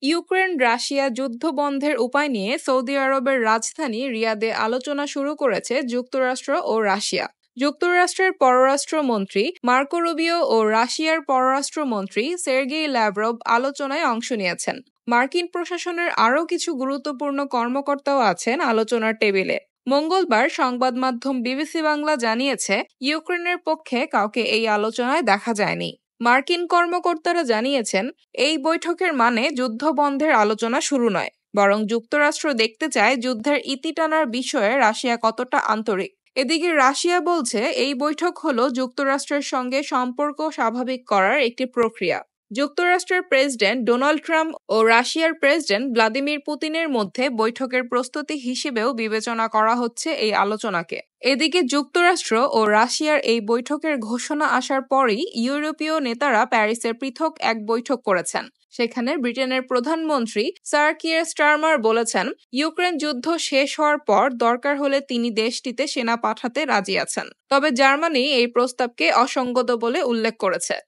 ইউক্রেন-রাশিয়া যুদ্ধ বন্ধের উপায় নিয়ে সৌদি আরবের রাজধানী রিয়াদে আলোচনা শুরু করেছে যুক্তরাষ্ট্র ও রাশিয়া। যুক্তরাষ্ট্রের পররাষ্ট্রমন্ত্রী মার্কো রুবিও ও রাশিয়ার পররাষ্ট্রমন্ত্রী সের্গেই ল্যাভরভ আলোচনায় অংশ নিয়েছেন। মার্কিন প্রশাসনের আরও কিছু গুরুত্বপূর্ণ কর্মকর্তাও আছেন আলোচনার টেবিলে। মঙ্গলবার সংবাদ মাধ্যম বিবিসি বাংলা জানিয়েছে, ইউক্রেনের পক্ষে কাউকে এই আলোচনায় দেখা যায়নি। মার্কিন কর্মকর্তারা জানিয়েছেন, এই বৈঠকের মানে যুদ্ধ বন্ধের আলোচনা শুরু নয়, বরং যুক্তরাষ্ট্র দেখতে চায় যুদ্ধের ইতি টানার বিষয়ে রাশিয়া কতটা আন্তরিক। এদিকে রাশিয়া বলছে, এই বৈঠক হলো যুক্তরাষ্ট্রের সঙ্গে সম্পর্ক স্বাভাবিক করার একটি প্রক্রিয়া। যুক্তরাষ্ট্রের প্রেসিডেন্ট ডোনাল্ড ট্রাম্প ও রাশিয়ার প্রেসিডেন্ট ভ্লাদিমির পুতিনের মধ্যে বৈঠকের প্রস্তুতি হিসেবেও বিবেচনা করা হচ্ছে এই আলোচনাকে। এদিকে যুক্তরাষ্ট্র ও রাশিয়ার এই বৈঠকের ঘোষণা আসার পরই ইউরোপীয় নেতারা প্যারিসে পৃথক এক বৈঠক করেছেন। সেখানে ব্রিটেনের প্রধানমন্ত্রী স্যার কিয়ার স্টারমার বলেছেন, ইউক্রেন যুদ্ধ শেষ হওয়ার পর দরকার হলে তিনি দেশটিতে সেনা পাঠাতে রাজি আছেন। তবে জার্মানি এই প্রস্তাবকে অসঙ্গত বলে উল্লেখ করেছে।